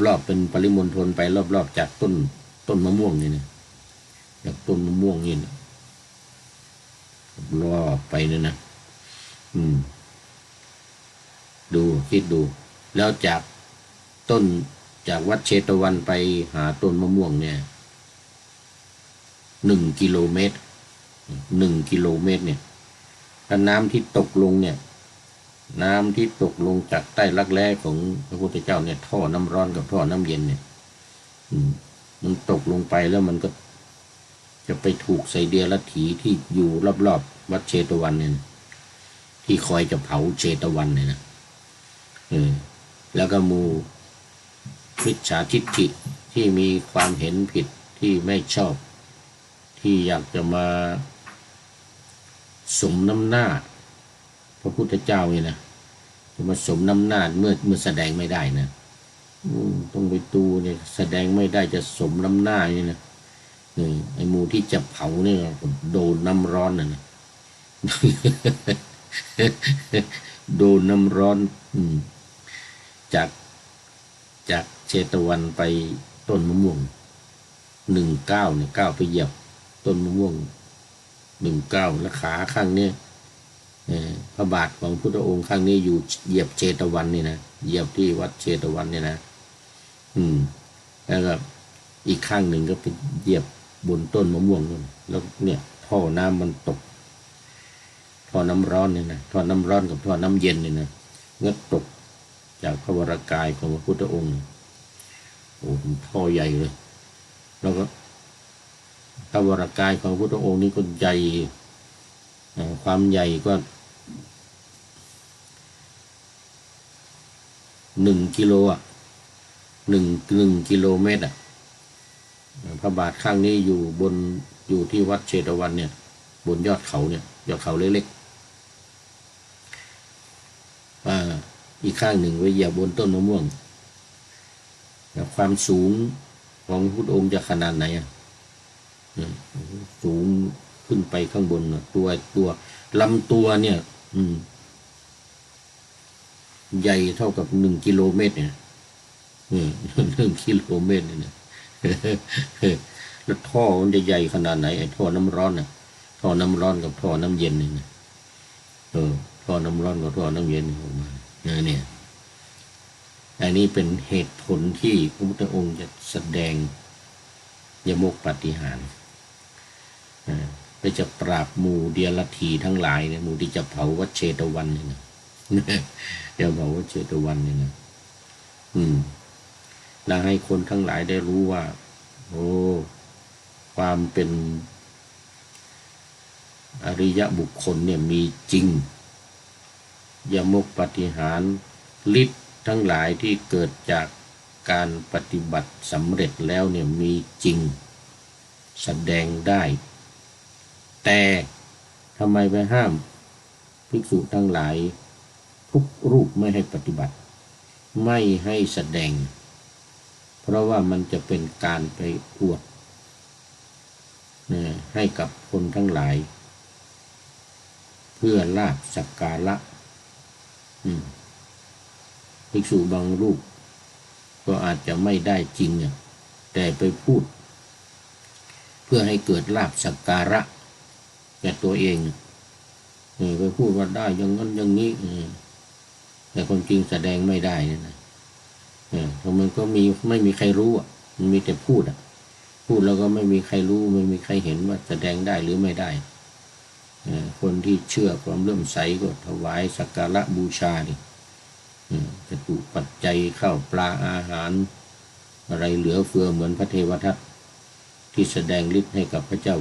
[SPEAKER 1] รอบๆเป็นปริมณฑลไปรอบๆจากต้นมะม่วงนี่นะจากต้นมะม่วงนี่นะรอบไปเนี่ยนะคิดดูแล้วจากวัดเชตวันไปหาต้นมะม่วงเนี่ย1 กิโลเมตร1 กิโลเมตรเนี่ยถ้าน้ำที่ตกลงเนี่ยน้ำที่ตกลงจากใต้รักแร้ของพระพุทธเจ้าเนี่ยท่อน้ำร้อนกับท่อน้ำเย็นเนี่ยมันตกลงไปแล้วมันก็จะไปถูกใส่เดียรถีที่อยู่รอบๆวัดเชตวันเนี่ยที่คอยจะเผาเชตวันเนี่ยนะแล้วก็มูมิจฉาทิฏฐิที่มีความเห็นผิดที่ไม่ชอบที่อยากจะมาสมน้ำหน้าพระพุทธเจ้านี่นะจะมาสมน้ำหน้าเมื่อแสดงไม่ได้นะต้องไปตูเนี่ยแสดงไม่ได้จะสมน้ำหน้านี่นะไอ้หมูที่จะเผาเนี่ยโดนน้ำร้อนนะ โดนน้ำร้อนจากเชตวันไปต้นมะม่วง 19เนี่ยก้าวไปเหยียบต้นมะม่วง19แล้วขาข้างนี้พระบาทของพุทธองค์ข้างนี้อยู่เหยียบเชตวันนี่นะเหยียบที่วัดเชตวันนี่นะแล้วก็อีกข้างหนึ่งก็ไปเหยียบบนต้นมะม่วงนู่นแล้วเนี่ยท่อน้ำมันตกท่อน้ำร้อนเนี่ยนะท่อน้ำร้อนกับท่อน้ำเย็นเนี่ยนะเงื้อตกจากพระวรากายของพระพุทธองค์โอ้ท่อใหญ่เลยแล้วก็พระวรากายของพระพุทธองค์นี้ก็ใหญ่ความใหญ่ก็1 กิโลอ่ะหนึ่งกิโลเมตรอ่ะพระบาทข้างนี้อยู่ที่วัดเชตวันเนี่ยบนยอดเขาเนี่ยยอดเขาเล็กๆอีกข้างหนึ่งไว้เหยียบบนต้นมะม่วงความสูงของพุทธองค์จะขนาดไหนอ่ะสูงขึ้นไปข้างบนตัวลำตัวเนี่ยใหญ่เท่ากับ1 กิโลเมตรเนี่ย1 กิโลเมตรเนี่ยแล้วท่อมันจะใหญ่ขนาดไหนไอ้ท่อน้ำร้อนน่ะท่อน้ำร้อนกับท่อน้ำเย็นเนี่ยท่อน้ำร้อนกับท่อน้ำเย็นออกมาเนี่ยอันนี้เป็นเหตุผลที่พระพุทธองค์จะแสดงยมกปาฏิหาริย์ไปจะปราบหมู่เดียรถีทั้งหลายเนี่ยหมู่ที่จะเผาวัดเชตวันเนี่ยนะเดี๋ยวเผาวัดเชตวันเนี่ยนะแล้วให้คนทั้งหลายได้รู้ว่าโอ้ความเป็นอริยบุคคลเนี่ยมีจริงยมกปาฏิหาริย์ฤทธิ์ทั้งหลายที่เกิดจากการปฏิบัติสำเร็จแล้วเนี่ยมีจริงแสดงได้แต่ทำไมไปห้ามภิกษุทั้งหลายทุกรูปไม่ให้ปฏิบัติไม่ให้แสดงเพราะว่ามันจะเป็นการไปอวดให้กับคนทั้งหลายเพื่อลาภสักการะภิกษุบางรูปก็อาจจะไม่ได้จริงแต่ไปพูดเพื่อให้เกิดลาภสักการะแก่ตัวเองไปพูดว่าได้อย่างนั้นอย่างนี้แต่คนจริงแสดงไม่ได้เนี่ยนะเพราะมันก็ไม่มีใครรู้มันมีแต่พูดแล้วก็ไม่มีใครรู้ไม่มีใครเห็นว่าแสดงได้หรือไม่ได้คนที่เชื่อความเลื่อมใสก็ถวายสักการะบูชาดิจะถูกปัจจัยข้าวปลาอาหารอะไรเหลือเฟือเหมือนพระเทวทัตที่แสดงฤทธิ์ให้กับพระเจ้า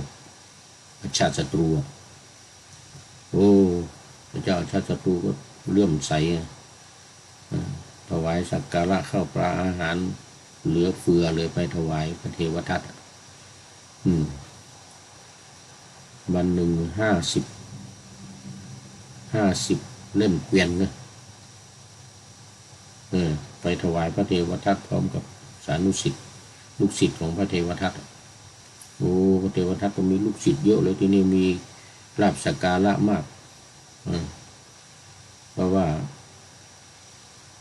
[SPEAKER 1] ชาติศัตรูพระเจ้าชาติศัตรูก็เลื่อมใสถวายสักการะข้าวปลาอาหารเหลือเฟือเลยไปถวายพระเทวทัตวันหนึ่ง50เล่มเกวียนนะไปถวายพระเทวทัตพร้อมกับสานุสิทธิ์ลูกศิษย์ของพระเทวทัตพระเทวทัตก็มีลูกศิษย์เยอะเลยที่นี่มีลาภสักการะมากเพราะว่า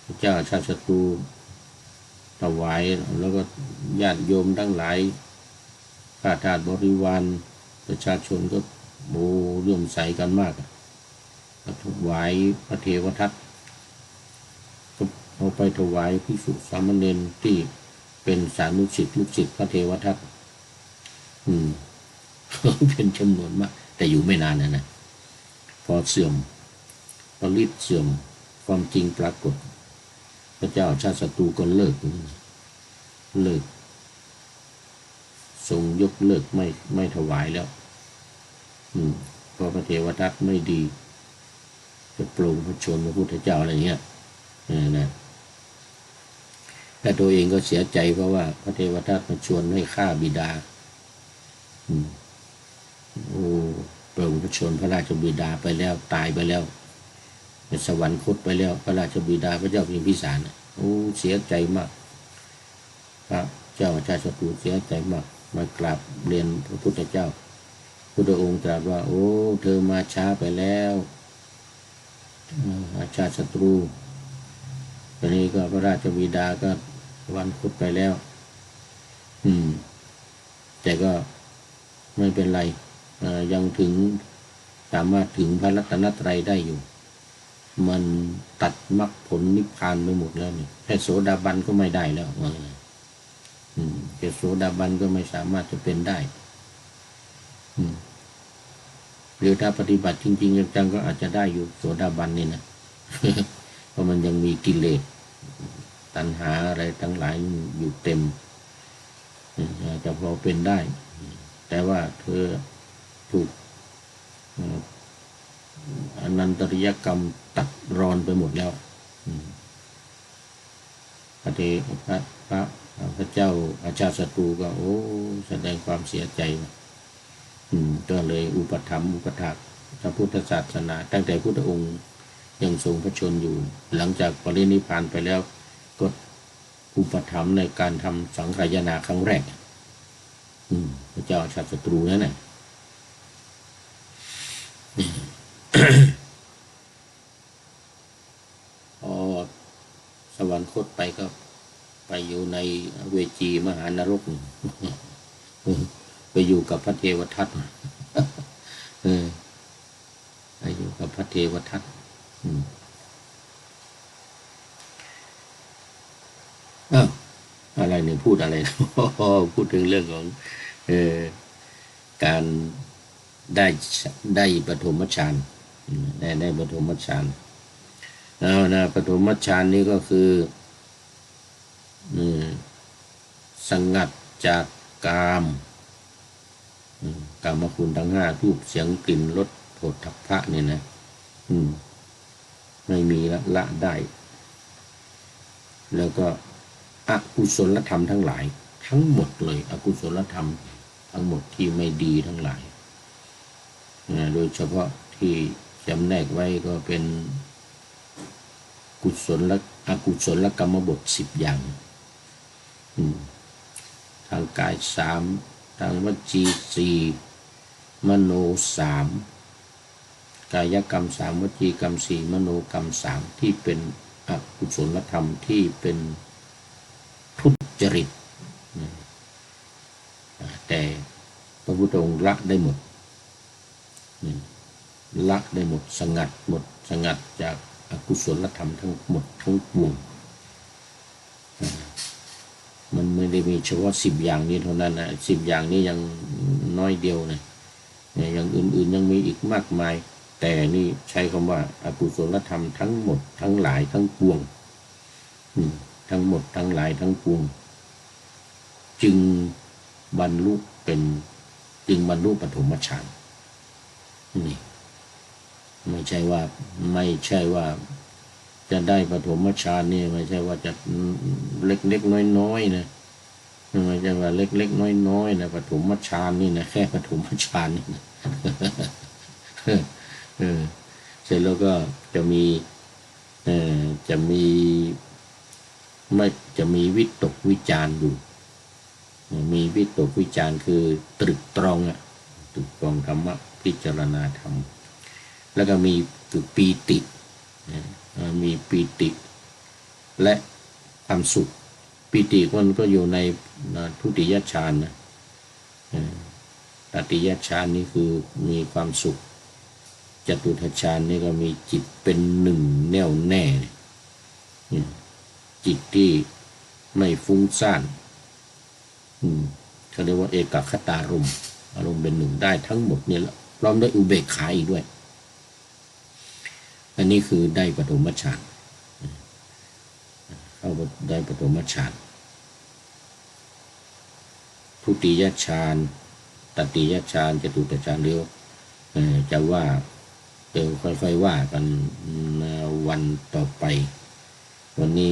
[SPEAKER 1] พระเจ้าชาติศัตรูถวายแล้วก็ญาติโยมทั้งหลายข้าทาสบริวารประชาชนก็เลื่อมใสกันมากถวายพระเทวทัตก็เอาไปถวายภิกษุสามเณรที่เป็นสานุสิทธิ์ลูกศิษย์พระเทวทัตเป็นจำนวนมากแต่อยู่ไม่นานนะพอเสื่อมพอฤทธิ์เสื่อมความจริงปรากฏพระเจ้าชาติศัตรูก็เลิกทรงยกเลิกไม่ถวายแล้วเพราะพระเทวทัตไม่ดีจะโปร่งพระชนพระพุทธเจ้าอะไรเงี้ยนะแต่ตัวเองก็เสียใจเพราะว่าพระเทวทัตมาชวนให้ฆ่าบิดาโปร่งพระชนพระราชบิดาไปแล้วตายไปแล้วเป็นสวรรคตไปแล้วพระราชบิดาพระเจ้าพิมพิสารเสียใจมากพระเจ้าชาติศัตรูเสียใจมากมากราบเรียนพระพุทธเจ้าพุทธองค์ตรัสว่าเธอมาช้าไปแล้วชาติศัตรูตอนนี้ก็พระราชบิดาก็สวรรคตไปแล้ว แต่ก็ไม่เป็นไรยังถึงสามารถถึงพระรัตนตรัยได้อยู่ มันตัดมรรคผลนิพพานไปหมดแล้วนี่แค่โสดาบันก็ไม่ได้แล้วแค่โสดาบันก็ไม่สามารถจะเป็นได้หรือถ้าปฏิบัติจริงๆจังๆก็อาจจะได้อยู่โสดาบันนี่นะเพราะมันยังมีกิเลสตัณหาอะไรทั้งหลายอยู่เต็มจะพอเป็นได้ แต่ว่าเธอถูกอนันตริยกรรมตัดรอนไปหมดแล้วพระเจ้าอาชาติศัตรูก็โอ้แสดงความเสียใจก็เลยอุปถัมภ์อุปถากพระพุทธศาสนาตั้งแต่พุทธองค์ยังทรงพระชนอยู่หลังจากปรินิพพานไปแล้วก็อุปถัมภ์ในการทำสังฆายนาครั้งแรกพระเจ้าอาชาติศัตรูนั่นแหละพอสวรรคตไปก็ไปอยู่ในเวจีมหานรกไปอยู่กับพระเทวทัตไปอยู่กับพระเทวทัตอะไรเนี่ยพูดอะไรพูดถึงเรื่องของการได้ปฐมฌานได้ปฐมฌานแล้วนะปฐมฌานนี้ก็คือสงัดจากกามคุณทั้งห้ารูปเสียงกลิ่นรสโผฏฐัพพะเนี่ยนะไม่มีละได้แล้วก็อกุศลธรรมทั้งหลายทั้งหมดเลยอกุศลธรรมทั้งหมดที่ไม่ดีทั้งหลายโดยเฉพาะที่จำแนกไว้ก็เป็นกุศลและอกุศลกรรมบท10 อย่างทางกาย3ทางวจี4มโน3กายกรรม3วจีกรรม4มโนกรรม3ที่เป็นอกุศลธรรมที่เป็นทุจริตแต่พระพุทธองค์ละได้หมดละได้หมดสงัดจากอกุศลธรรมทั้งหมดทั้งปวงมันไม่ได้มีเฉพาะ10 อย่างนี้เท่านั้นนะ10 อย่างนี้ยังน้อยเดียวนะอย่างอื่นๆยังมีอีกมากมายแต่นี่ใช้คำว่าอกุศลธรรมทั้งหมดทั้งหลายทั้งปวงทั้งหมดทั้งหลายทั้งปวงจึงบรรลุปฐมฌานนี่ไม่ใช่ว่าจะได้ปฐมฌานนี่ไม่ใช่ว่าจะเล็กๆน้อยๆนะไม่ใช่ว่าเล็กๆน้อยๆนะปฐมฌานนี่นะแค่ปฐมฌานนี่นะเสร็จแล้วก็จะมีวิตกวิจารอยู่มีวิตกวิจารคือตรึกตรองธรรมะพิจารณาธรรมแล้วก็มีปีติและความสุขปีติมันก็อยู่ในทุติยฌานนะตติยฌานนี่คือมีความสุขจตุตฌานนี่ก็มีจิตเป็นหนึ่งแน่วแน่จิตที่ไม่ฟุ้งซ่านเขาเรียกว่าเอกคตารมณ์อารมณ์เป็นหนึ่งได้ทั้งหมดเนี่ยพร้อมด้วยอุเบกขาอีกด้วยอันนี้คือได้ปฐมฌานเข้าได้ปฐมฌานทุติยฌานตติยฌานจตุตฌานเดี๋ยวจะว่าเดี๋ยวค่อยๆว่ากันวันต่อไปวันนี้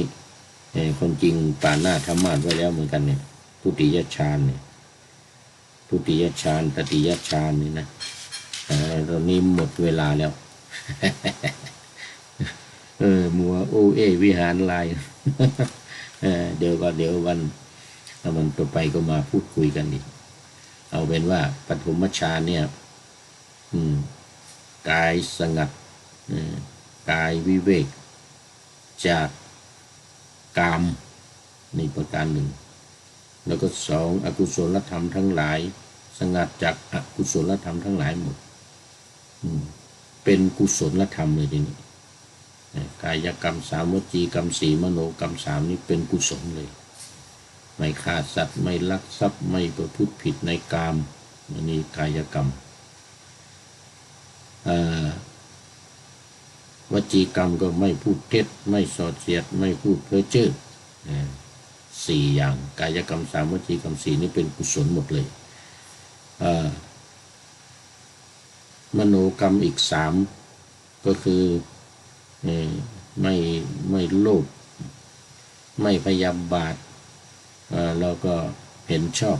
[SPEAKER 1] คนจริงป่าหน้าธรรมะไว้แล้วเหมือนกันเนี่ยทุติยฌานเนี่ยทุติยฌานตติยฌานนี่นะตอนนี้หมดเวลาแล้วมัวโอวิหารลายเดี๋ยววันต่อไปก็มาพูดคุยกันอีกเอาเป็นว่าปฐมฌานเนี่ยกายสงัดกายวิเวกจากกามในประการหนึ่ง แล้วก็สองอกุศลธรรมทั้งหลายสงัดจากอกุศลธรรมทั้งหลายหมดเป็นกุศลธรรมเลยทีนี้กายกรรมสามวจีกรรมสี่มโนกรรมสามนี่เป็นกุศลเลยไม่ฆ่าสัตว์ไม่ลักทรัพย์ไม่ประพฤติผิดในกามนี่กายกรรมวจีกรรมก็ไม่พูดเท็จไม่ส่อเสียดไม่พูดเพ้อเจ้อสี่อย่างกายกรรมสามวจีกรรมสี่นี่เป็นกุศลหมดเลยมโนกรรมอีกสามก็คือไม่โลภไม่พยาบาทแล้วก็เห็นชอบ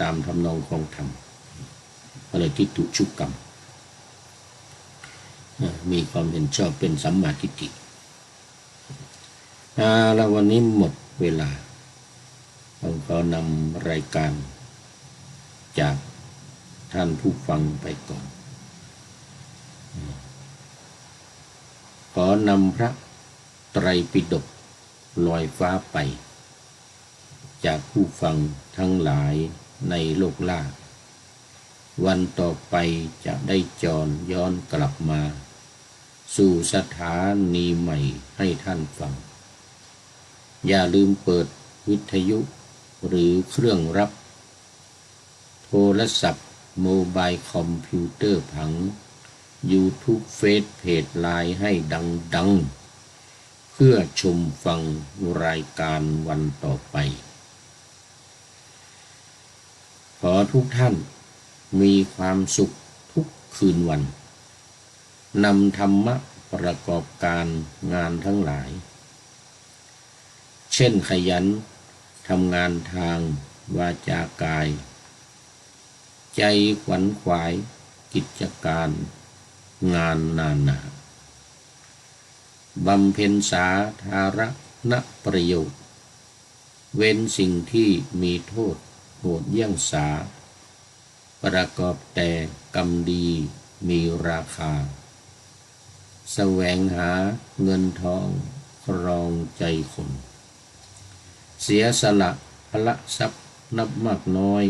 [SPEAKER 1] ตามทำนองของธรรมอะไรทิฏฐุชุกกรรมมีความเห็นชอบเป็นสัมมาทิฏฐิแล้ววันนี้หมดเวลาผมขอนำรายการจากท่านผู้ฟังไปก่อนขอนำพระไตรปิฎกลอยฟ้าไปจากผู้ฟังทั้งหลายในโลกล่าวันต่อไปจะได้จรย้อนกลับมาสู่สถานีใหม่ให้ท่านฟังอย่าลืมเปิดวิทยุหรือเครื่องรับโทรศัพท์โมบายคอมพิวเตอร์ผัง YouTube เฟซเพจไลน์ให้ดังๆเพื่อชมฟังรายการวันต่อไปขอทุกท่านมีความสุขทุกคืนวันนำธรรมะประกอบการงานทั้งหลายเช่นขยันทำงานทางวาจากายใจขวัญขวายกิจการงานนานาบำเพ็ญสาธารณประโยชน์เว้นสิ่งที่มีโทษโหดเยี่ยงสาประกอบแต่กรรมดีมีราคาแสวงหาเงินทองครองใจคนเสียสละพละทรัพย์นับมากน้อย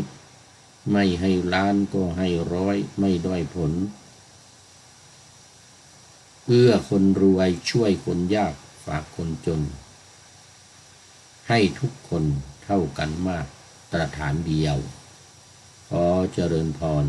[SPEAKER 1] ไม่ให้ล้านก็ให้ร้อยไม่ด้อยผลเอื้อคนรวยช่วยคนยากฝากคนจนให้ทุกคนเท่ากันมากตรฐานเดียวขอเจริญพร